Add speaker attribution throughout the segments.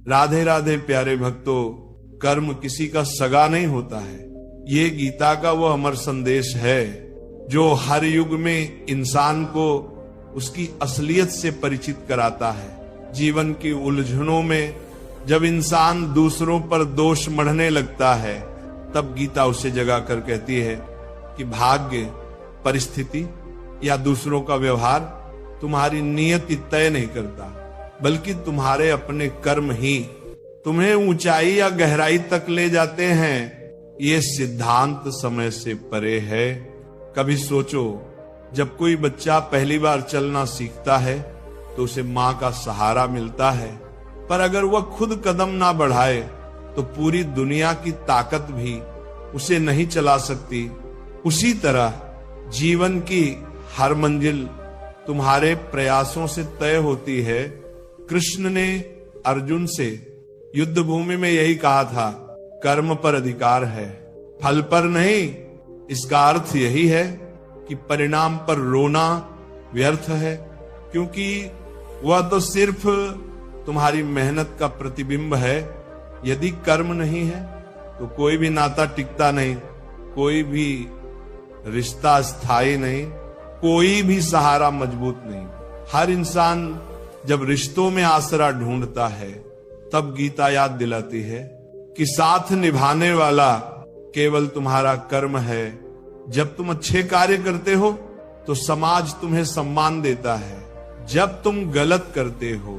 Speaker 1: राधे राधे प्यारे भक्तों, कर्म किसी का सगा नहीं होता है। ये गीता का वो अमर संदेश है जो हर युग में इंसान को उसकी असलियत से परिचित कराता है। जीवन की उलझनों में जब इंसान दूसरों पर दोष मढ़ने लगता है, तब गीता उसे जगा कर कहती है कि भाग्य, परिस्थिति या दूसरों का व्यवहार तुम्हारी नियति तय नहीं करता, बल्कि तुम्हारे अपने कर्म ही तुम्हें ऊंचाई या गहराई तक ले जाते हैं। ये सिद्धांत समय से परे है। कभी सोचो, जब कोई बच्चा पहली बार चलना सीखता है तो उसे माँ का सहारा मिलता है, पर अगर वह खुद कदम ना बढ़ाए तो पूरी दुनिया की ताकत भी उसे नहीं चला सकती। उसी तरह जीवन की हर मंजिल तुम्हारे प्रयासों से तय होती है। कृष्ण ने अर्जुन से युद्ध भूमि में यही कहा था, कर्म पर अधिकार है, फल पर नहीं। इसका अर्थ यही है कि परिणाम पर रोना व्यर्थ है, क्योंकि वह तो सिर्फ तुम्हारी मेहनत का प्रतिबिंब है। यदि कर्म नहीं है तो कोई भी नाता टिकता नहीं, कोई भी रिश्ता स्थायी नहीं, कोई भी सहारा मजबूत नहीं। हर इंसान जब रिश्तों में आसरा ढूंढता है, तब गीता याद दिलाती है कि साथ निभाने वाला केवल तुम्हारा कर्म है। जब तुम अच्छे कार्य करते हो तो समाज तुम्हें सम्मान देता है। जब तुम गलत करते हो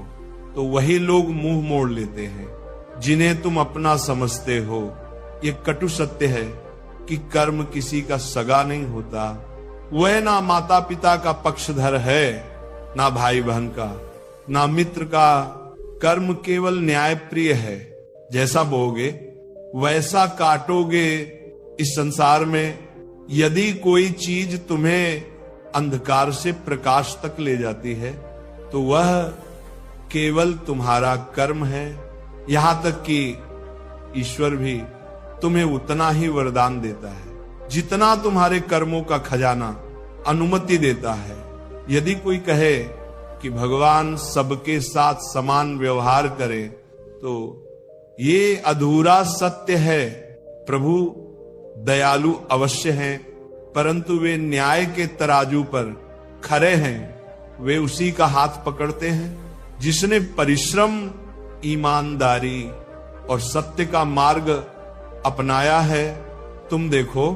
Speaker 1: तो वही लोग मुंह मोड़ लेते हैं जिन्हें तुम अपना समझते हो। ये कटु सत्य है कि कर्म किसी का सगा नहीं होता। वह ना माता पिता का पक्षधर है, ना भाई बहन का, ना मित्र का। कर्म केवल न्याय प्रिय है। जैसा बोगे वैसा काटोगे। इस संसार में यदि कोई चीज तुम्हें अंधकार से प्रकाश तक ले जाती है तो वह केवल तुम्हारा कर्म है। यहां तक कि ईश्वर भी तुम्हें उतना ही वरदान देता है जितना तुम्हारे कर्मों का खजाना अनुमति देता है। यदि कोई कहे कि भगवान सबके साथ समान व्यवहार करे तो ये अधूरा सत्य है। प्रभु दयालु अवश्य हैं, परंतु वे न्याय के तराजू पर खरे हैं। वे उसी का हाथ पकड़ते हैं जिसने परिश्रम, ईमानदारी और सत्य का मार्ग अपनाया है। तुम देखो,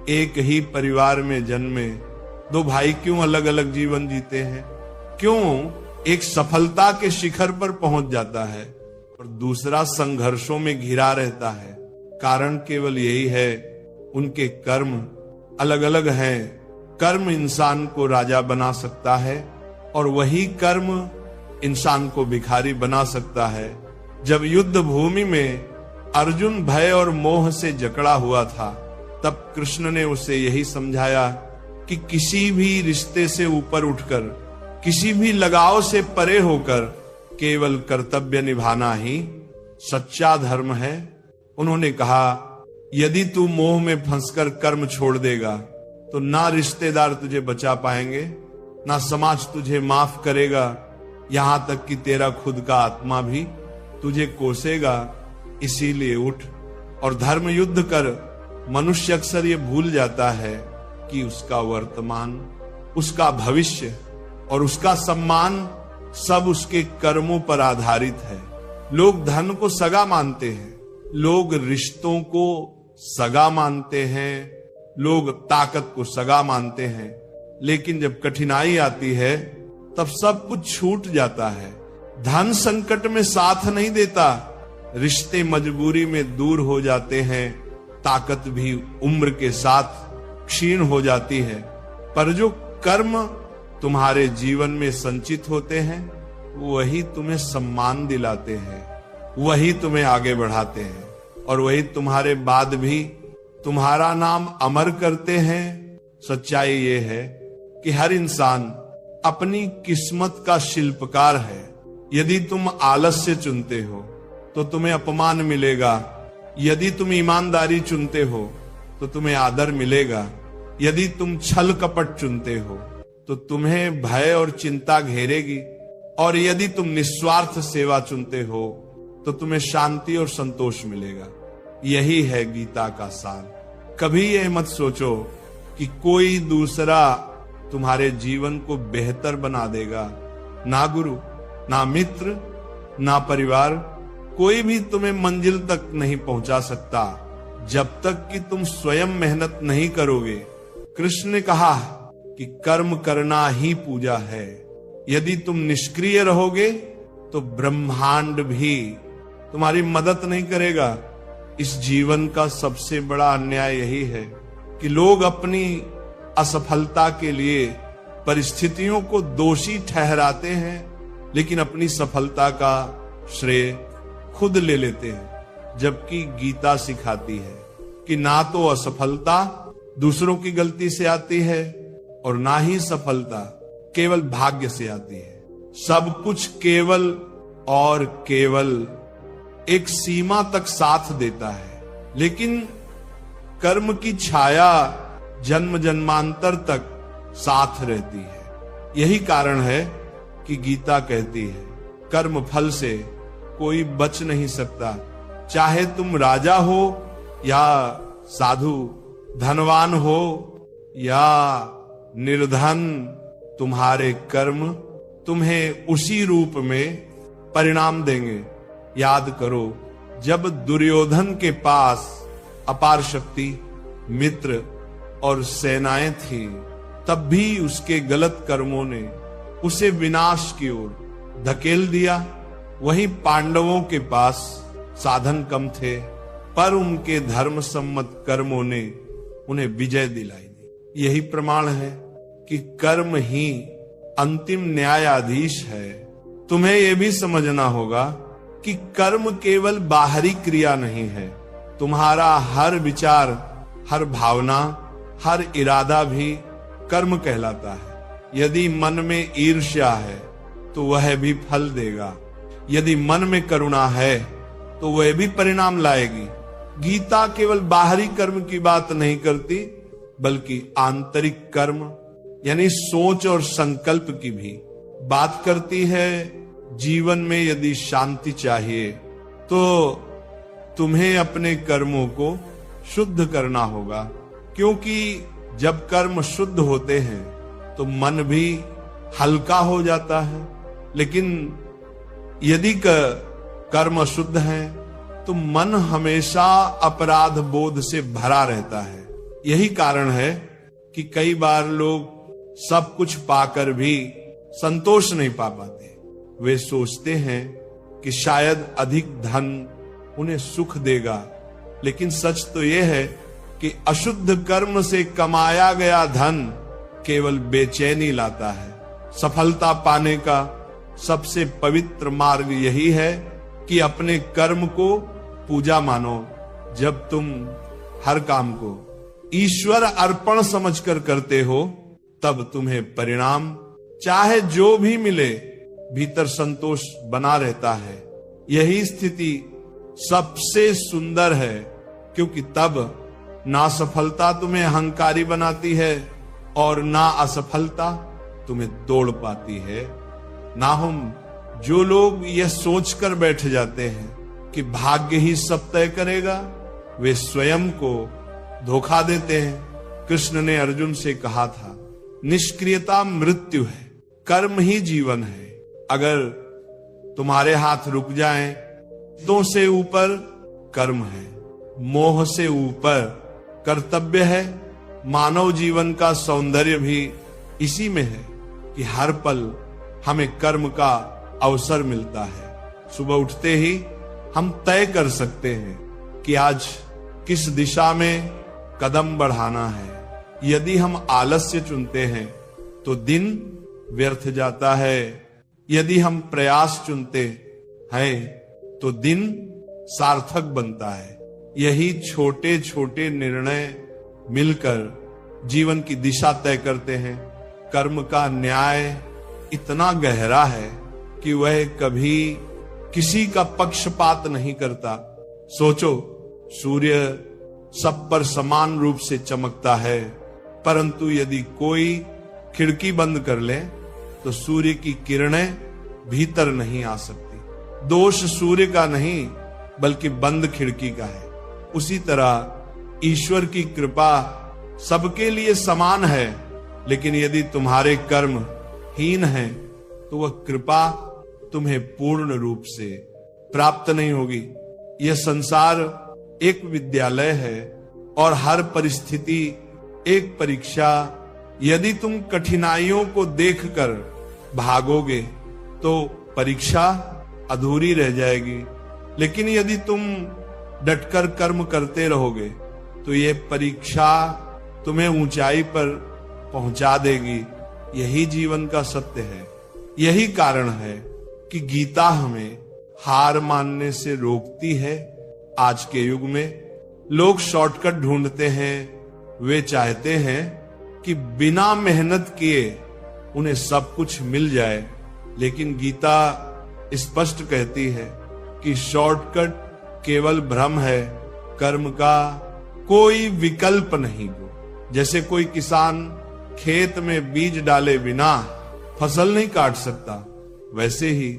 Speaker 1: एक ही परिवार में जन्मे दो भाई क्यों अलग अलग जीवन जीते हैं? क्यों एक सफलता के शिखर पर पहुंच जाता है और दूसरा संघर्षों में घिरा रहता है? कारण केवल यही है, उनके कर्म अलग अलग हैं। कर्म इंसान को राजा बना सकता है और वही कर्म इंसान को भिखारी बना सकता है। जब युद्ध भूमि में अर्जुन भय और मोह से जकड़ा हुआ था, तब कृष्ण ने उसे यही समझाया कि किसी भी रिश्ते से ऊपर उठकर, किसी भी लगाव से परे होकर केवल कर्तव्य निभाना ही सच्चा धर्म है। उन्होंने कहा, यदि तू मोह में फंसकर कर्म छोड़ देगा तो ना रिश्तेदार तुझे बचा पाएंगे, ना समाज तुझे माफ करेगा, यहां तक कि तेरा खुद का आत्मा भी तुझे कोसेगा। इसीलिए उठ और धर्म युद्ध कर। मनुष्य अक्सर ये भूल जाता है कि उसका वर्तमान, उसका भविष्य और उसका सम्मान सब उसके कर्मों पर आधारित है। लोग धन को सगा मानते हैं, लोग रिश्तों को सगा मानते हैं, लोग ताकत को सगा मानते हैं, लेकिन जब कठिनाई आती है तब सब कुछ छूट जाता है। धन संकट में साथ नहीं देता, रिश्ते मजबूरी में दूर हो जाते हैं, ताकत भी उम्र के साथ क्षीण हो जाती है। पर जो कर्म तुम्हारे जीवन में संचित होते हैं वही तुम्हें सम्मान दिलाते हैं, वही तुम्हें आगे बढ़ाते हैं और वही तुम्हारे बाद भी तुम्हारा नाम अमर करते हैं। सच्चाई ये है कि हर इंसान अपनी किस्मत का शिल्पकार है। यदि तुम आलस्य चुनते हो तो तुम्हें अपमान मिलेगा, यदि तुम ईमानदारी चुनते हो तो तुम्हें आदर मिलेगा, यदि तुम छल कपट चुनते हो तो तुम्हें भय और चिंता घेरेगी, और यदि तुम निस्वार्थ सेवा चुनते हो तो तुम्हें शांति और संतोष मिलेगा। यही है गीता का सार। कभी ये मत सोचो कि कोई दूसरा तुम्हारे जीवन को बेहतर बना देगा। ना गुरु, ना मित्र, ना परिवार, कोई भी तुम्हें मंजिल तक नहीं पहुंचा सकता जब तक कि तुम स्वयं मेहनत नहीं करोगे। कृष्ण ने कहा कि कर्म करना ही पूजा है। यदि तुम निष्क्रिय रहोगे तो ब्रह्मांड भी तुम्हारी मदद नहीं करेगा। इस जीवन का सबसे बड़ा अन्याय यही है कि लोग अपनी असफलता के लिए परिस्थितियों को दोषी ठहराते हैं, लेकिन अपनी सफलता का श्रेय खुद ले लेते हैं। जबकि गीता सिखाती है कि ना तो असफलता दूसरों की गलती से आती है और ना ही सफलता केवल भाग्य से आती है। सब कुछ केवल और केवल एक सीमा तक साथ देता है, लेकिन कर्म की छाया जन्म जन्मांतर तक साथ रहती है। यही कारण है कि गीता कहती है कर्म फल से कोई बच नहीं सकता। चाहे तुम राजा हो या साधु, धनवान हो या निर्धन, तुम्हारे कर्म तुम्हें उसी रूप में परिणाम देंगे। याद करो, जब दुर्योधन के पास अपार शक्ति, मित्र और सेनाएं थी, तब भी उसके गलत कर्मों ने उसे विनाश की ओर धकेल दिया। वहीं पांडवों के पास साधन कम थे, पर उनके धर्म सम्मत कर्मों ने उन्हें विजय दिलाई दी। यही प्रमाण है कि कर्म ही अंतिम न्यायाधीश है। तुम्हें यह भी समझना होगा कि कर्म केवल बाहरी क्रिया नहीं है। तुम्हारा हर विचार, हर भावना, हर इरादा भी कर्म कहलाता है। यदि मन में ईर्ष्या है तो वह भी फल देगा। यदि मन में करुणा है तो वह भी परिणाम लाएगी। गीता केवल बाहरी कर्म की बात नहीं करती, बल्कि आंतरिक कर्म यानी सोच और संकल्प की भी बात करती है। जीवन में यदि शांति चाहिए तो तुम्हें अपने कर्मों को शुद्ध करना होगा, क्योंकि जब कर्म शुद्ध होते हैं तो मन भी हल्का हो जाता है। लेकिन यदि कर्म शुद्ध है तो मन हमेशा अपराध बोध से भरा रहता है। यही कारण है कि कई बार लोग सब कुछ पाकर भी संतोष नहीं पा पाते। वे सोचते हैं कि शायद अधिक धन उन्हें सुख देगा, लेकिन सच तो यह है कि अशुद्ध कर्म से कमाया गया धन केवल बेचैनी लाता है। सफलता पाने का सबसे पवित्र मार्ग यही है कि अपने कर्म को पूजा मानो। जब तुम हर काम को ईश्वर अर्पण समझकर करते हो, तब तुम्हें परिणाम चाहे जो भी मिले, भीतर संतोष बना रहता है। यही स्थिति सबसे सुंदर है, क्योंकि तब ना सफलता तुम्हें अहंकारी बनाती है और ना असफलता तुम्हें दौड़ पाती है। ना हम जो लोग यह सोचकर बैठ जाते हैं कि भाग्य ही सब तय करेगा, वे स्वयं को धोखा देते हैं। कृष्ण ने अर्जुन से कहा था, निष्क्रियता मृत्यु है, कर्म ही जीवन है। अगर तुम्हारे हाथ रुक जाएं, तो से ऊपर कर्म है, मोह से ऊपर कर्तव्य है। मानव जीवन का सौंदर्य भी इसी में है कि हर पल हमें कर्म का अवसर मिलता है। सुबह उठते ही हम तय कर सकते हैं कि आज किस दिशा में कदम बढ़ाना है। यदि हम आलस्य चुनते हैं तो दिन व्यर्थ जाता है। यदि हम प्रयास चुनते हैं तो दिन सार्थक बनता है। यही छोटे छोटे निर्णय मिलकर जीवन की दिशा तय करते हैं। कर्म का न्याय इतना गहरा है कि वह कभी किसी का पक्षपात नहीं करता। सोचो, सूर्य सब पर समान रूप से चमकता है, परंतु यदि कोई खिड़की बंद कर ले तो सूर्य की किरणें भीतर नहीं आ सकती। दोष सूर्य का नहीं बल्कि बंद खिड़की का है। उसी तरह ईश्वर की कृपा सबके लिए समान है, लेकिन यदि तुम्हारे कर्म हीन हैं तो वह कृपा तुम्हें पूर्ण रूप से प्राप्त नहीं होगी। यह संसार एक विद्यालय है और हर परिस्थिति एक परीक्षा। यदि तुम कठिनाइयों को देखकर भागोगे तो परीक्षा अधूरी रह जाएगी, लेकिन यदि तुम डटकर कर्म करते रहोगे तो ये परीक्षा तुम्हें ऊंचाई पर पहुंचा देगी। यही जीवन का सत्य है। यही कारण है कि गीता हमें हार मानने से रोकती है। आज के युग में लोग शॉर्टकट ढूंढते हैं। वे चाहते हैं कि बिना मेहनत किए उन्हें सब कुछ मिल जाए, लेकिन गीता स्पष्ट कहती है कि शॉर्टकट केवल भ्रम है, कर्म का कोई विकल्प नहीं हो। जैसे कोई किसान खेत में बीज डाले बिना फसल नहीं काट सकता, वैसे ही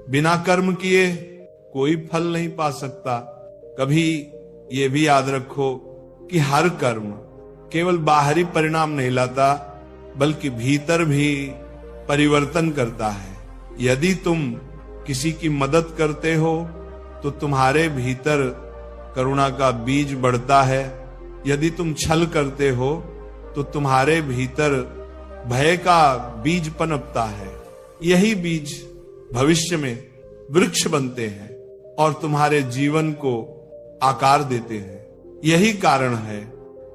Speaker 1: बिना कर्म किए कोई फल नहीं पा सकता। कभी ये भी याद रखो कि हर कर्म केवल बाहरी परिणाम नहीं लाता, बल्कि भीतर भी परिवर्तन करता है। यदि तुम किसी की मदद करते हो तो तुम्हारे भीतर करुणा का बीज बढ़ता है। यदि तुम छल करते हो तो तुम्हारे भीतर भय का बीज पनपता है। यही बीज भविष्य में वृक्ष बनते हैं और तुम्हारे जीवन को आकार देते हैं। यही कारण है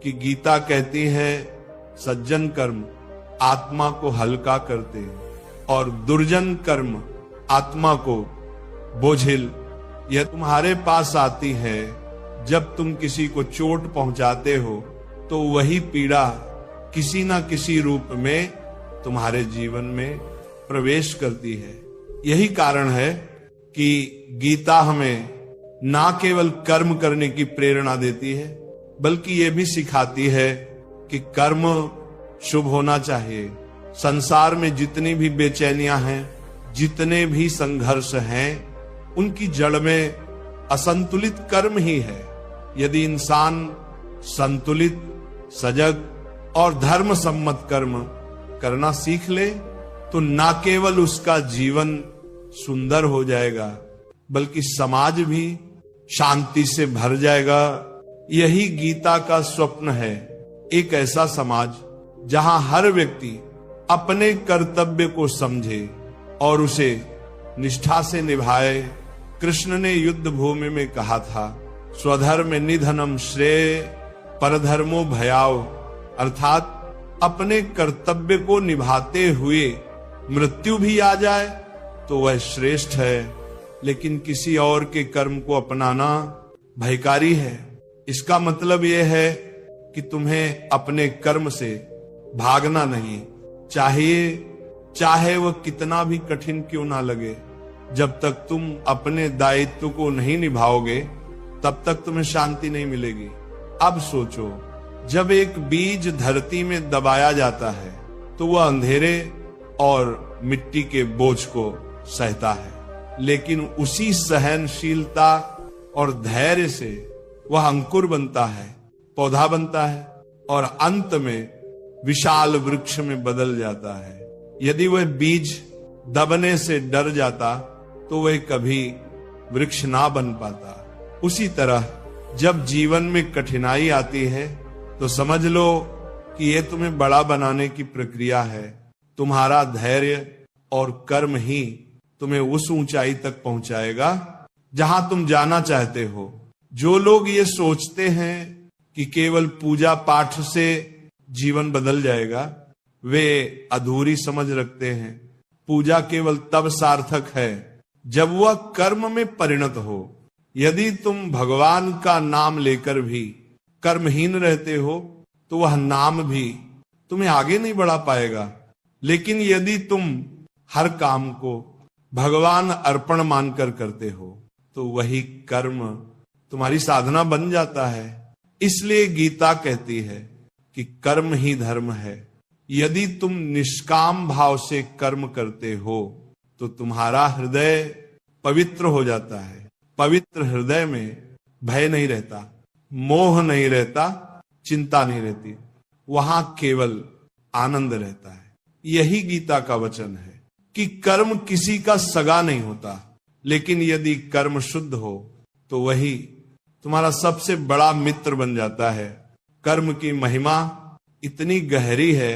Speaker 1: कि गीता कहती है सज्जन कर्म आत्मा को हल्का करते हैं और दुर्जन कर्म आत्मा को बोझिल। यह तुम्हारे पास आती है जब तुम किसी को चोट पहुंचाते हो, तो वही पीड़ा किसी ना किसी रूप में तुम्हारे जीवन में प्रवेश करती है। यही कारण है कि गीता हमें ना केवल कर्म करने की प्रेरणा देती है, बल्कि ये भी सिखाती है कि कर्म शुभ होना चाहिए। संसार में जितनी भी बेचैनियां हैं, जितने भी संघर्ष हैं, उनकी जड़ में असंतुलित कर्म ही है। यदि इंसान संतुलित, सजग और धर्म सम्मत कर्म करना सीख ले तो न केवल उसका जीवन सुंदर हो जाएगा, बल्कि समाज भी शांति से भर जाएगा। यही गीता का स्वप्न है, एक ऐसा समाज जहां हर व्यक्ति अपने कर्तव्य को समझे और उसे निष्ठा से निभाए। कृष्ण ने युद्ध भूमि में कहा था, स्वधर्म निधनम श्रेय परधर्मो भयाव, अर्थात अपने कर्तव्य को निभाते हुए मृत्यु भी आ जाए तो वह श्रेष्ठ है, लेकिन किसी और के कर्म को अपनाना भयकारी है। इसका मतलब यह है कि तुम्हें अपने कर्म से भागना नहीं चाहिए, चाहे वह कितना भी कठिन क्यों ना लगे। जब तक तुम अपने दायित्व को नहीं निभाओगे तब तक तुम्हें शांति नहीं मिलेगी। अब सोचो, जब एक बीज धरती में दबाया जाता है तो वह अंधेरे और मिट्टी के बोझ को सहता है, लेकिन उसी सहनशीलता और धैर्य से वह अंकुर बनता है, पौधा बनता है और अंत में विशाल वृक्ष में बदल जाता है। यदि वह बीज दबने से डर जाता तो वह कभी वृक्ष ना बन पाता। उसी तरह जब जीवन में कठिनाई आती है तो समझ लो कि यह तुम्हें बड़ा बनाने की प्रक्रिया है। तुम्हारा धैर्य और कर्म ही तुम्हें उस ऊंचाई तक पहुंचाएगा जहां तुम जाना चाहते हो। जो लोग ये सोचते हैं कि केवल पूजा पाठ से जीवन बदल जाएगा, वे अधूरी समझ रखते हैं। पूजा केवल तब सार्थक है जब वह कर्म में परिणत हो। यदि तुम भगवान का नाम लेकर भी कर्महीन रहते हो तो वह नाम भी तुम्हें आगे नहीं बढ़ा पाएगा। लेकिन यदि तुम हर काम को भगवान अर्पण मानकर करते हो तो वही कर्म तुम्हारी साधना बन जाता है। इसलिए गीता कहती है कि कर्म ही धर्म है। यदि तुम निष्काम भाव से कर्म करते हो तो तुम्हारा हृदय पवित्र हो जाता है। पवित्र हृदय में भय नहीं रहता, मोह नहीं रहता, चिंता नहीं रहती, वहां केवल आनंद रहता है। यही गीता का वचन है कि कर्म किसी का सगा नहीं होता, लेकिन यदि कर्म शुद्ध हो तो वही तुम्हारा सबसे बड़ा मित्र बन जाता है। कर्म की महिमा इतनी गहरी है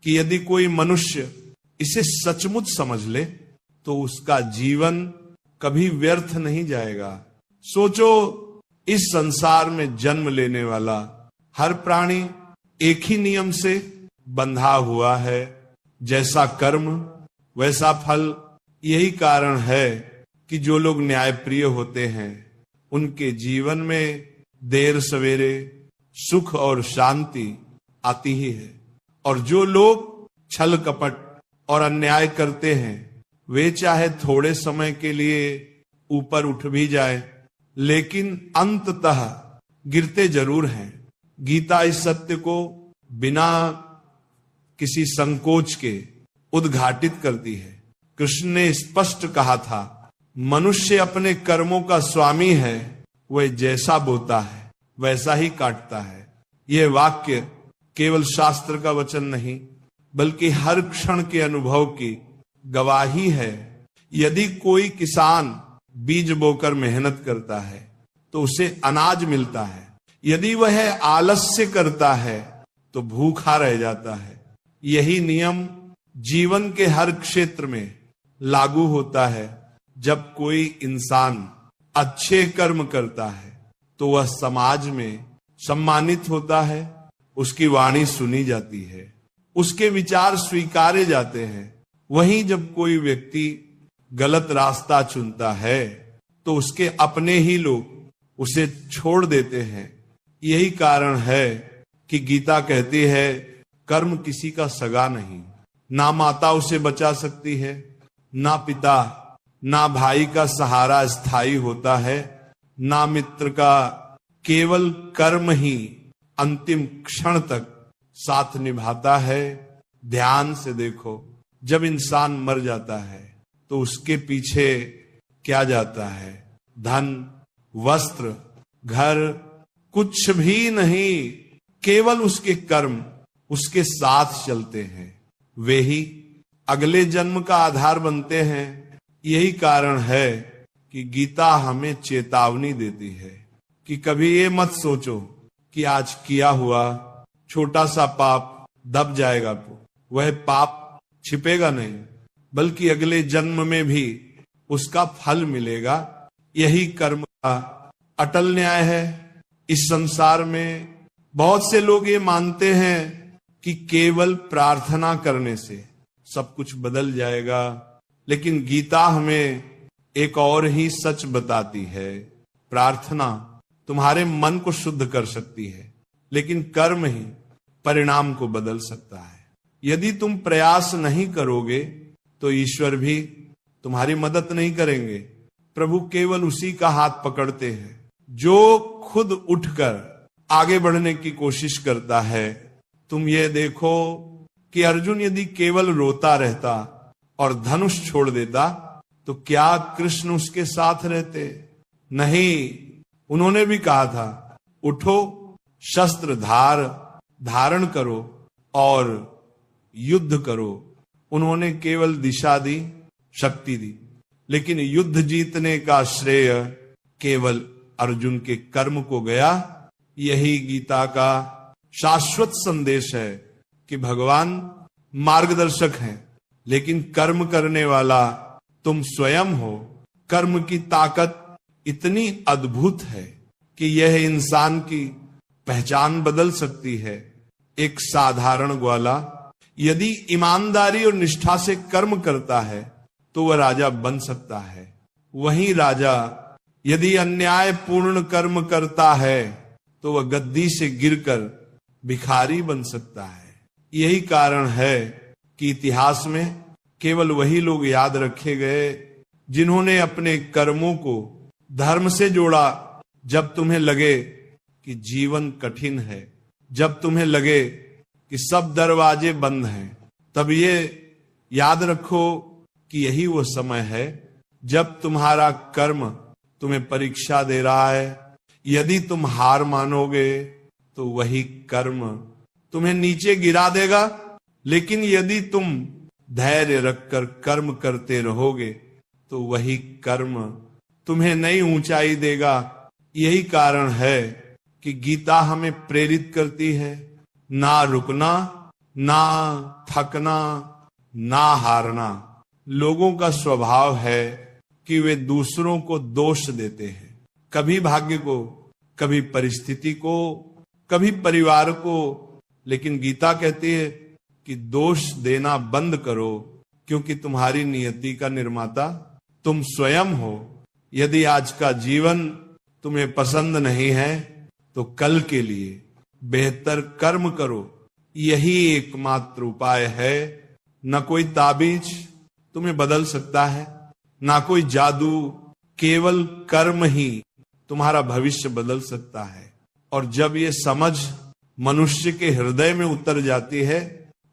Speaker 1: कि यदि कोई मनुष्य इसे सचमुच समझ ले तो उसका जीवन कभी व्यर्थ नहीं जाएगा। सोचो, इस संसार में जन्म लेने वाला हर प्राणी एक ही नियम से बंधा हुआ है, जैसा कर्म वैसा फल। यही कारण है कि जो लोग न्यायप्रिय होते हैं उनके जीवन में देर सवेरे सुख और शांति आती ही है, और जो लोग छल कपट और अन्याय करते हैं वे चाहे थोड़े समय के लिए ऊपर उठ भी जाए, लेकिन अंततः गिरते जरूर हैं। गीता इस सत्य को बिना किसी संकोच के उद्घाटित करती है। कृष्ण ने स्पष्ट कहा था, मनुष्य अपने कर्मों का स्वामी है, वह जैसा बोता है वैसा ही काटता है। यह वाक्य केवल शास्त्र का वचन नहीं बल्कि हर क्षण के अनुभव की गवाही है। यदि कोई किसान बीज बोकर मेहनत करता है तो उसे अनाज मिलता है, यदि वह आलस्य करता है तो भूखा रह जाता है। यही नियम जीवन के हर क्षेत्र में लागू होता है। जब कोई इंसान अच्छे कर्म करता है तो वह समाज में सम्मानित होता है, उसकी वाणी सुनी जाती है, उसके विचार स्वीकारे जाते हैं। वहीं जब कोई व्यक्ति गलत रास्ता चुनता है तो उसके अपने ही लोग उसे छोड़ देते हैं। यही कारण है कि गीता कहती है, कर्म किसी का सगा नहीं, ना माता उसे बचा सकती है, ना पिता, ना भाई का सहारा स्थायी होता है, ना मित्र का। केवल कर्म ही अंतिम क्षण तक साथ निभाता है। ध्यान से देखो, जब इंसान मर जाता है तो उसके पीछे क्या जाता है? धन, वस्त्र, घर, कुछ भी नहीं, केवल उसके कर्म उसके साथ चलते हैं। वे ही अगले जन्म का आधार बनते हैं। यही कारण है कि गीता हमें चेतावनी देती है कि कभी ये मत सोचो कि आज किया हुआ छोटा सा पाप दब जाएगा तो वह पाप छिपेगा नहीं, बल्कि अगले जन्म में भी उसका फल मिलेगा। यही कर्म का अटल न्याय है। इस संसार में बहुत से लोग ये मानते हैं कि केवल प्रार्थना करने से सब कुछ बदल जाएगा, लेकिन गीता हमें एक और ही सच बताती है। प्रार्थना तुम्हारे मन को शुद्ध कर सकती है, लेकिन कर्म ही परिणाम को बदल सकता है। यदि तुम प्रयास नहीं करोगे तो ईश्वर भी तुम्हारी मदद नहीं करेंगे। प्रभु केवल उसी का हाथ पकड़ते हैं जो खुद उठकर आगे बढ़ने की कोशिश करता है। तुम ये देखो कि अर्जुन यदि केवल रोता रहता और धनुष छोड़ देता तो क्या कृष्ण उसके साथ रहते? नहीं, उन्होंने भी कहा था, उठो, शस्त्र धारण करो और युद्ध करो। उन्होंने केवल दिशा दी, शक्ति दी, लेकिन युद्ध जीतने का श्रेय केवल अर्जुन के कर्म को गया। यही गीता का शाश्वत संदेश है कि भगवान मार्गदर्शक हैं, लेकिन कर्म करने वाला तुम स्वयं हो। कर्म की ताकत इतनी अद्भुत है कि यह इंसान की पहचान बदल सकती है। एक साधारण ग्वाला यदि ईमानदारी और निष्ठा से कर्म करता है तो वह राजा बन सकता है। वहीं राजा यदि अन्याय पूर्ण कर्म करता है तो वह गद्दी से गिरकर भिखारी बन सकता है। यही कारण है कि इतिहास में केवल वही लोग याद रखे गए जिन्होंने अपने कर्मों को धर्म से जोड़ा। जब तुम्हें लगे कि जीवन कठिन है, जब तुम्हें लगे कि सब दरवाजे बंद हैं, तब ये याद रखो कि यही वो समय है जब तुम्हारा कर्म तुम्हें परीक्षा दे रहा है, यदि तुम हार मानोगे तो वही कर्म तुम्हें नीचे गिरा देगा, लेकिन यदि तुम धैर्य रखकर कर्म करते रहोगे तो वही कर्म तुम्हें नई ऊंचाई देगा। यही कारण है कि गीता हमें प्रेरित करती है, ना रुकना, ना थकना, ना हारना। लोगों का स्वभाव है कि वे दूसरों को दोष देते हैं, कभी भाग्य को, कभी परिस्थिति को, कभी परिवार को, लेकिन गीता कहती है कि दोष देना बंद करो, क्योंकि तुम्हारी नियति का निर्माता तुम स्वयं हो। यदि आज का जीवन तुम्हें पसंद नहीं है तो कल के लिए बेहतर कर्म करो, यही एकमात्र उपाय है। न कोई ताबीज तुम्हें बदल सकता है, ना कोई जादू, केवल कर्म ही तुम्हारा भविष्य बदल सकता है। और जब ये समझ मनुष्य के हृदय में उतर जाती है,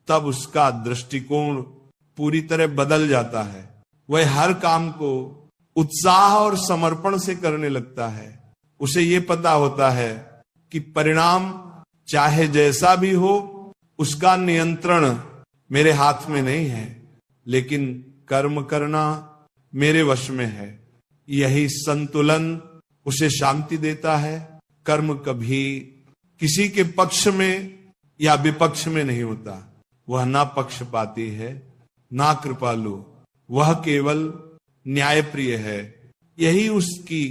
Speaker 1: तब उसका दृष्टिकोण पूरी तरह बदल जाता है। वह हर काम को उत्साह और समर्पण से करने लगता है। उसे ये पता होता है कि परिणाम चाहे जैसा भी हो, उसका नियंत्रण मेरे हाथ में नहीं है, लेकिन कर्म करना मेरे वश में है। यही संतुलन उसे शांति देता है। कर्म कभी किसी के पक्ष में या विपक्ष में नहीं होता। वह ना पक्षपाती है, ना कृपालु, वह केवल न्यायप्रिय है। यही उसकी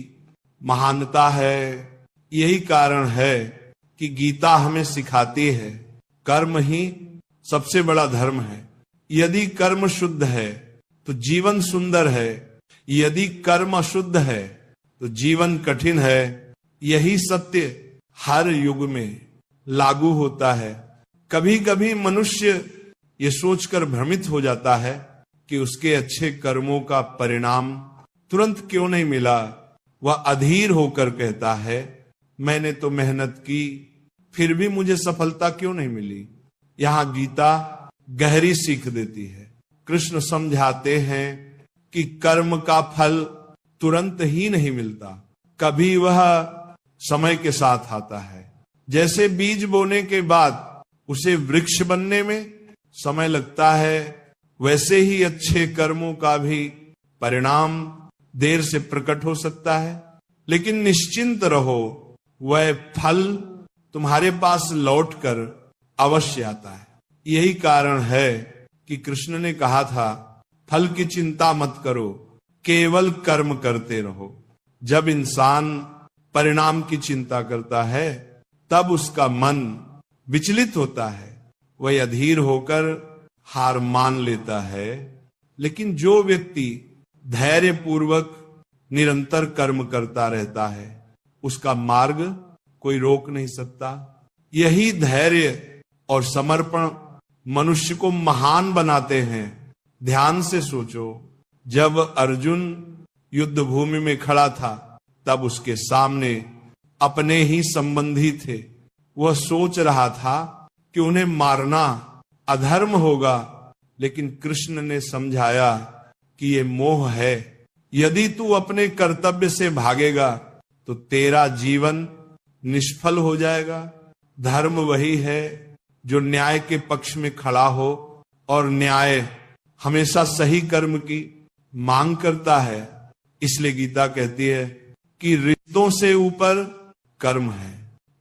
Speaker 1: महानता है। यही कारण है कि गीता हमें सिखाती है कर्म ही सबसे बड़ा धर्म है। यदि कर्म शुद्ध है तो जीवन सुंदर है, यदि कर्म अशुद्ध है तो जीवन कठिन है। यही सत्य हर युग में लागू होता है। कभी कभी मनुष्य ये सोचकर भ्रमित हो जाता है कि उसके अच्छे कर्मों का परिणाम तुरंत क्यों नहीं मिला। वह अधीर होकर कहता है, मैंने तो मेहनत की, फिर भी मुझे सफलता क्यों नहीं मिली। यहां गीता गहरी सीख देती है। कृष्ण समझाते हैं कि कर्म का फल तुरंत ही नहीं मिलता, कभी वह समय के साथ आता है। जैसे बीज बोने के बाद उसे वृक्ष बनने में समय लगता है, वैसे ही अच्छे कर्मों का भी परिणाम देर से प्रकट हो सकता है, लेकिन निश्चिंत रहो, वह फल तुम्हारे पास लौटकर अवश्य आता है। यही कारण है कि कृष्ण ने कहा था, फल की चिंता मत करो, केवल कर्म करते रहो। जब इंसान परिणाम की चिंता करता है, तब उसका मन विचलित होता है, वह अधीर होकर हार मान लेता है। लेकिन जो व्यक्ति धैर्य पूर्वक निरंतर कर्म करता रहता है, उसका मार्ग कोई रोक नहीं सकता। यही धैर्य और समर्पण मनुष्य को महान बनाते हैं। ध्यान से सोचो, जब अर्जुन युद्ध भूमि में खड़ा था, तब उसके सामने अपने ही संबंधी थे। वह सोच रहा था कि उन्हें मारना अधर्म होगा, लेकिन कृष्ण ने समझाया कि ये मोह है। यदि तू अपने कर्तव्य से भागेगा तो तेरा जीवन निष्फल हो जाएगा। धर्म वही है जो न्याय के पक्ष में खड़ा हो, और न्याय हमेशा सही कर्म की मांग करता है। इसलिए गीता कहती है कि रिश्तों से ऊपर कर्म है,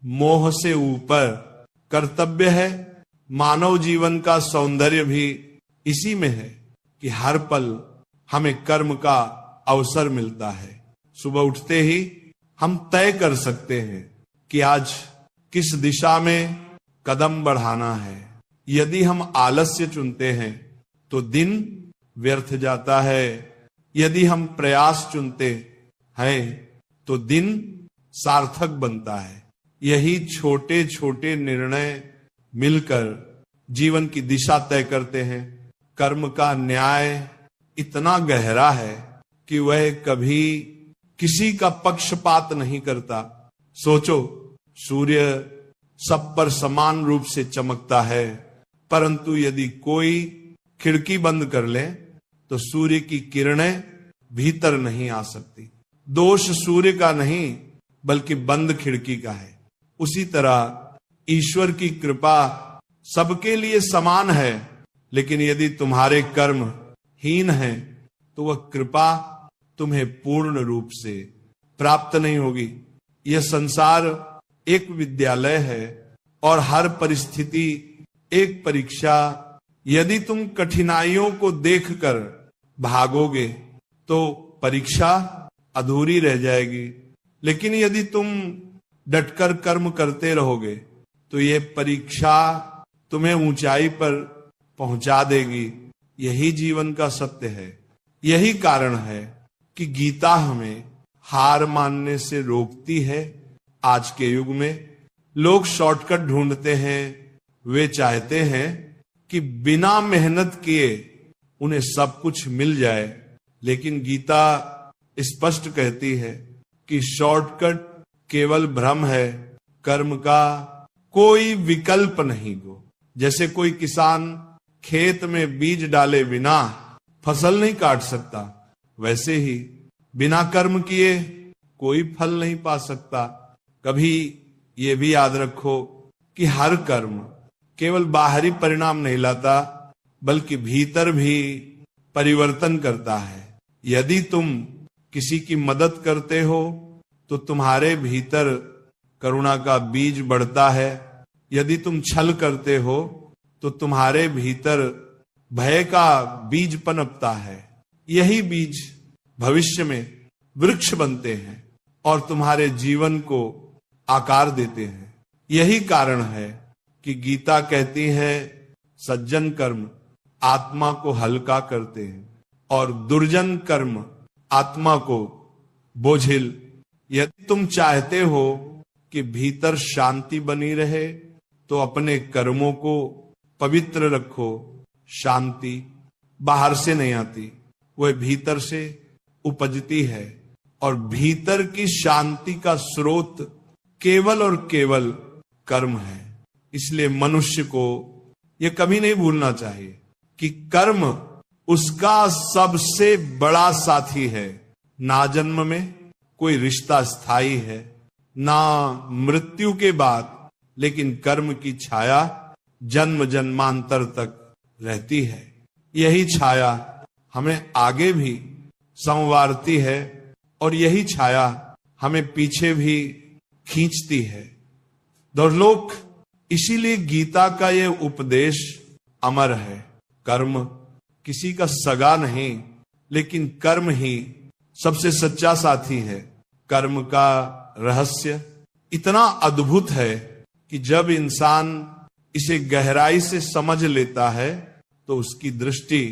Speaker 1: मोह से ऊपर कर्तव्य है। मानव जीवन का सौंदर्य भी इसी में है कि हर पल हमें कर्म का अवसर मिलता है। सुबह उठते ही हम तय कर सकते हैं कि आज किस दिशा में कदम बढ़ाना है। यदि हम आलस्य चुनते हैं तो दिन व्यर्थ जाता है, यदि हम प्रयास चुनते हैं तो दिन सार्थक बनता है। यही छोटे छोटे निर्णय मिलकर जीवन की दिशा तय करते हैं। कर्म का न्याय इतना गहरा है कि वह कभी किसी का पक्षपात नहीं करता। सोचो, सूर्य सब पर समान रूप से चमकता है, परंतु यदि कोई खिड़की बंद कर ले तो सूर्य की किरणें भीतर नहीं आ सकती। दोष सूर्य का नहीं बल्कि बंद खिड़की का है। उसी तरह ईश्वर की कृपा सबके लिए समान है, लेकिन यदि तुम्हारे कर्म हीन हैं तो वह कृपा तुम्हें पूर्ण रूप से प्राप्त नहीं होगी। यह संसार एक विद्यालय है और हर परिस्थिति एक परीक्षा। यदि तुम कठिनाइयों को देखकर भागोगे तो परीक्षा अधूरी रह जाएगी, लेकिन यदि तुम डटकर कर्म करते रहोगे तो यह परीक्षा तुम्हें ऊंचाई पर पहुंचा देगी। यही जीवन का सत्य है। यही कारण है कि गीता हमें हार मानने से रोकती है। आज के युग में लोग शॉर्टकट ढूंढते हैं। वे चाहते हैं कि बिना मेहनत किए उन्हें सब कुछ मिल जाए, लेकिन गीता स्पष्ट कहती है कि शॉर्टकट केवल भ्रम है, कर्म का कोई विकल्प नहीं गो। जैसे कोई किसान खेत में बीज डाले बिना फसल नहीं काट सकता, वैसे ही बिना कर्म किए कोई फल नहीं पा सकता। कभी ये भी याद रखो कि हर कर्म केवल बाहरी परिणाम नहीं लाता, बल्कि भीतर भी परिवर्तन करता है। यदि तुम किसी की मदद करते हो तो तुम्हारे भीतर करुणा का बीज बढ़ता है। यदि तुम छल करते हो तो तुम्हारे भीतर भय का बीज पनपता है। यही बीज भविष्य में वृक्ष बनते हैं और तुम्हारे जीवन को आकार देते हैं। यही कारण है कि गीता कहती है सज्जन कर्म आत्मा को हल्का करते हैं और दुर्जन कर्म आत्मा को बोझिल। यदि तुम चाहते हो कि भीतर शांति बनी रहे तो अपने कर्मों को पवित्र रखो। शांति बाहर से नहीं आती, वह भीतर से उपजती है और भीतर की शांति का स्रोत केवल और केवल कर्म है। इसलिए मनुष्य को यह कभी नहीं भूलना चाहिए कि कर्म उसका सबसे बड़ा साथी है। ना जन्म में कोई रिश्ता स्थायी है, ना मृत्यु के बाद, लेकिन कर्म की छाया जन्म जन्मांतर तक रहती है। यही छाया हमें आगे भी संवारती है और यही छाया हमें पीछे भी खींचती है। दुर्लोक इसीलिए गीता का यह उपदेश अमर है। कर्म किसी का सगा नहीं, लेकिन कर्म ही सबसे सच्चा साथी है। कर्म का रहस्य इतना अद्भुत है कि जब इंसान इसे गहराई से समझ लेता है तो उसकी दृष्टि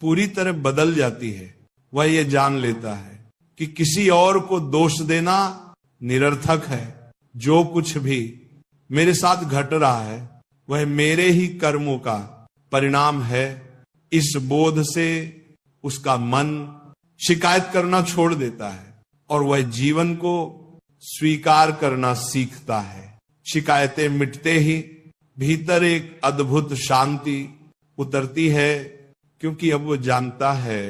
Speaker 1: पूरी तरह बदल जाती है। वह ये जान लेता है कि किसी और को दोष देना निरर्थक है। जो कुछ भी मेरे साथ घट रहा है वह मेरे ही कर्मों का परिणाम है। इस बोध से उसका मन शिकायत करना छोड़ देता है और वह जीवन को स्वीकार करना सीखता है। शिकायतें मिटते ही भीतर एक अद्भुत शांति उतरती है, क्योंकि अब वो जानता है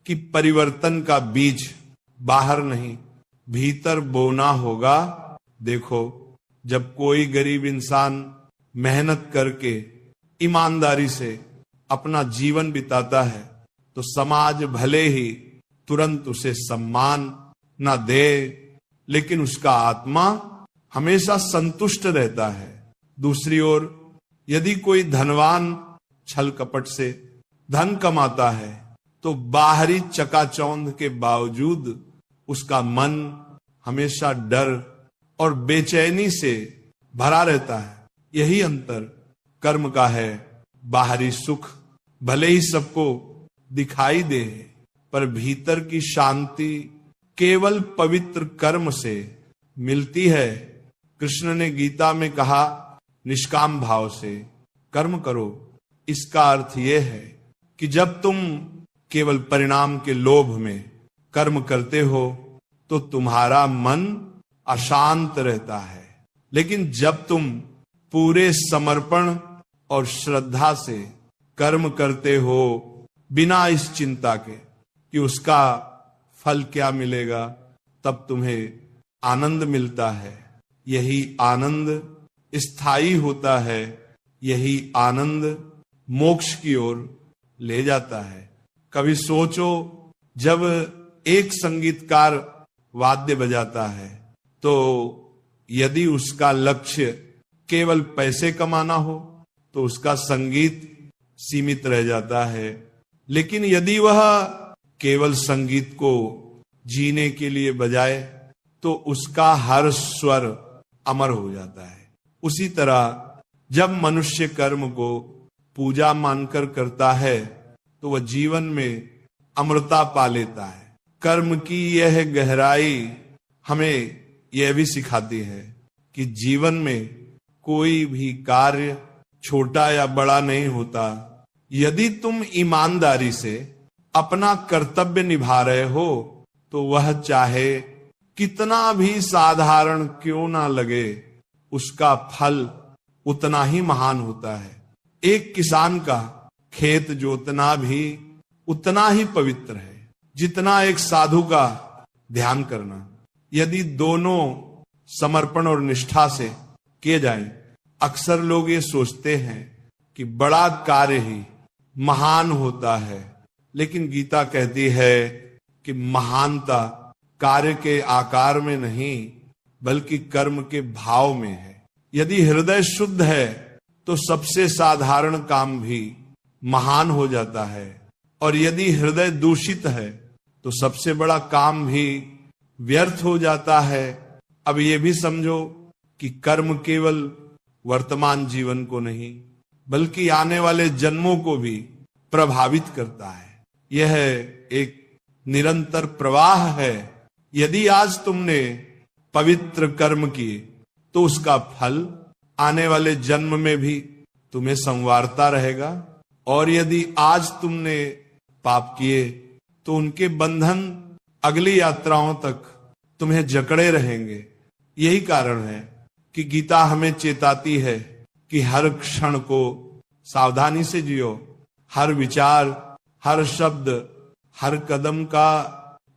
Speaker 1: कि परिवर्तन का बीज बाहर नहीं भीतर बोना होगा। देखो, जब कोई गरीब इंसान मेहनत करके ईमानदारी से अपना जीवन बिताता है तो समाज भले ही तुरंत उसे सम्मान न दे, लेकिन उसका आत्मा हमेशा संतुष्ट रहता है। दूसरी ओर यदि कोई धनवान छल कपट से धन कमाता है तो बाहरी चकाचौंध के बावजूद उसका मन हमेशा डर और बेचैनी से भरा रहता है। यही अंतर कर्म का है। बाहरी सुख भले ही सबको दिखाई दे, पर भीतर की शांति केवल पवित्र कर्म से मिलती है। कृष्ण ने गीता में कहा, निष्काम भाव से कर्म करो। इसका अर्थ यह है कि जब तुम केवल परिणाम के लोभ में कर्म करते हो तो तुम्हारा मन अशांत रहता है, लेकिन जब तुम पूरे समर्पण और श्रद्धा से कर्म करते हो बिना इस चिंता के कि उसका फल क्या मिलेगा, तब तुम्हें आनंद मिलता है। यही आनंद स्थायी होता है, यही आनंद मोक्ष की ओर ले जाता है। कभी सोचो, जब एक संगीतकार वाद्य बजाता है तो यदि उसका लक्ष्य केवल पैसे कमाना हो तो उसका संगीत सीमित रह जाता है, लेकिन यदि वह केवल संगीत को जीने के लिए बजाए तो उसका हर स्वर अमर हो जाता है। उसी तरह जब मनुष्य कर्म को पूजा मानकर करता है तो वह जीवन में अमरता पा लेता है। कर्म की यह गहराई हमें यह भी सिखाती है कि जीवन में कोई भी कार्य छोटा या बड़ा नहीं होता। यदि तुम ईमानदारी से अपना कर्तव्य निभा रहे हो तो वह चाहे कितना भी साधारण क्यों ना लगे, उसका फल उतना ही महान होता है। एक किसान का खेत जोतना भी उतना ही पवित्र है जितना एक साधु का ध्यान करना। यदि दोनों समर्पण और निष्ठा से किए जाएं, अक्सर लोग ये सोचते हैं कि बड़ा कार्य ही महान होता है, लेकिन गीता कहती है कि महानता कार्य के आकार में नहीं बल्कि कर्म के भाव में है। यदि हृदय शुद्ध है तो सबसे साधारण काम भी महान हो जाता है, और यदि हृदय दूषित है तो सबसे बड़ा काम भी व्यर्थ हो जाता है। अब ये भी समझो कि कर्म केवल वर्तमान जीवन को नहीं बल्कि आने वाले जन्मों को भी प्रभावित करता है। यह एक निरंतर प्रवाह है। यदि आज तुमने पवित्र कर्म किए तो उसका फल आने वाले जन्म में भी तुम्हें संवारता रहेगा, और यदि आज तुमने पाप किए तो उनके बंधन अगली यात्राओं तक तुम्हें जकड़े रहेंगे। यही कारण है कि गीता हमें चेताती है कि हर क्षण को सावधानी से जियो। हर विचार, हर शब्द, हर कदम का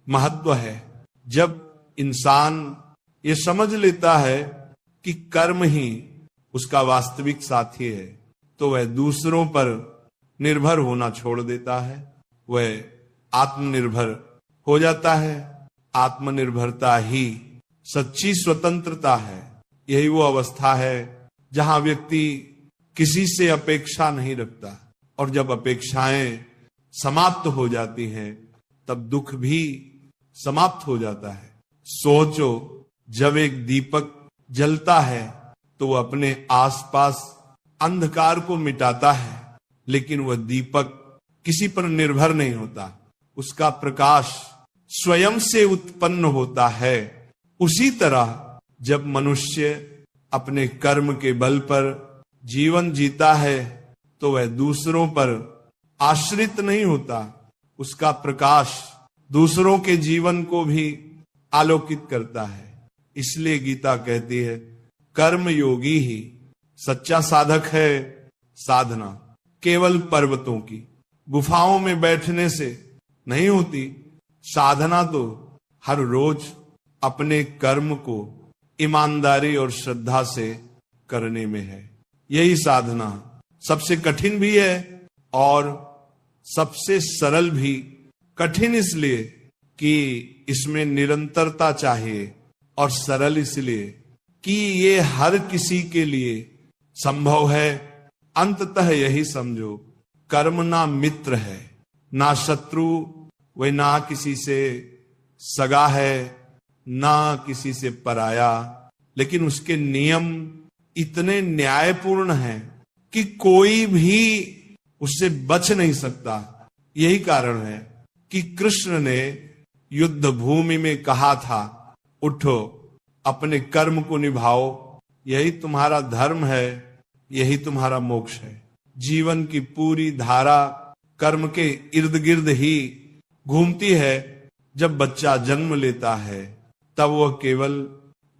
Speaker 1: महत्व है। जब इंसान ये समझ लेता है कि कर्म ही उसका वास्तविक साथी है तो वह दूसरों पर निर्भर होना छोड़ देता है, वह आत्मनिर्भर हो जाता है। आत्मनिर्भरता ही सच्ची स्वतंत्रता है। यही वो अवस्था है जहां व्यक्ति किसी से अपेक्षा नहीं रखता, और जब अपेक्षाएं समाप्त हो जाती हैं तब दुख भी समाप्त हो जाता है। सोचो, जब एक दीपक जलता है तो वह अपने आसपास अंधकार को मिटाता है, लेकिन वह दीपक किसी पर निर्भर नहीं होता, उसका प्रकाश स्वयं से उत्पन्न होता है। उसी तरह जब मनुष्य अपने कर्म के बल पर जीवन जीता है तो वह दूसरों पर आश्रित नहीं होता, उसका प्रकाश दूसरों के जीवन को भी आलोकित करता है। इसलिए गीता कहती है, कर्म योगी ही सच्चा साधक है। साधना केवल पर्वतों की गुफाओं में बैठने से नहीं होती, साधना तो हर रोज अपने कर्म को ईमानदारी और श्रद्धा से करने में है। यही साधना सबसे कठिन भी है और सबसे सरल भी। कठिन इसलिए कि इसमें निरंतरता चाहिए, और सरल इसलिए कि ये हर किसी के लिए संभव है। अंततः यही समझो, कर्म ना मित्र है, ना शत्रु, वह ना किसी से सगा है, ना किसी से पराया, लेकिन उसके नियम इतने न्यायपूर्ण हैं कि कोई भी उससे बच नहीं सकता। यही कारण है कि कृष्ण ने युद्ध भूमि में कहा था, उठो अपने कर्म को निभाओ, यही तुम्हारा धर्म है, यही तुम्हारा मोक्ष है। जीवन की पूरी धारा कर्म के इर्द गिर्द ही घूमती है। जब बच्चा जन्म लेता है तब वह केवल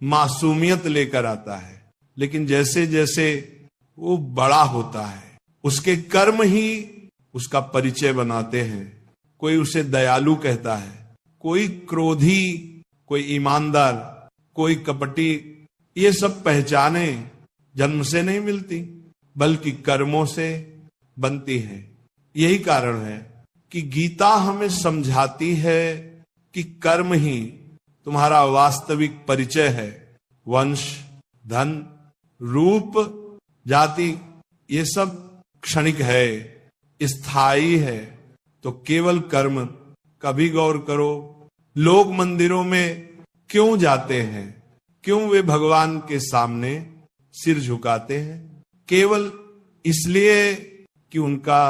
Speaker 1: मासूमियत लेकर आता है, लेकिन जैसे जैसे वो बड़ा होता है उसके कर्म ही उसका परिचय बनाते हैं। कोई उसे दयालु कहता है, कोई क्रोधी, कोई ईमानदार, कोई कपटी, ये सब पहचाने जन्म से नहीं मिलती, बल्कि कर्मों से बनती है। यही कारण है कि गीता हमें समझाती है कि कर्म ही तुम्हारा वास्तविक परिचय है। वंश, धन, रूप, जाति, ये सब क्षणिक है, स्थायी है। तो केवल कर्म। कभी गौर करो, लोग मंदिरों में क्यों जाते हैं? क्यों वे भगवान के सामने सिर झुकाते हैं? केवल इसलिए कि उनका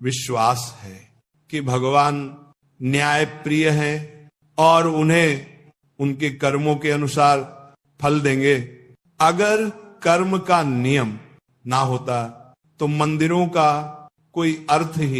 Speaker 1: विश्वास है कि भगवान न्याय प्रिय हैं और उन्हें उनके कर्मों के अनुसार फल देंगे। अगर कर्म का नियम ना होता तो मंदिरों का कोई अर्थ ही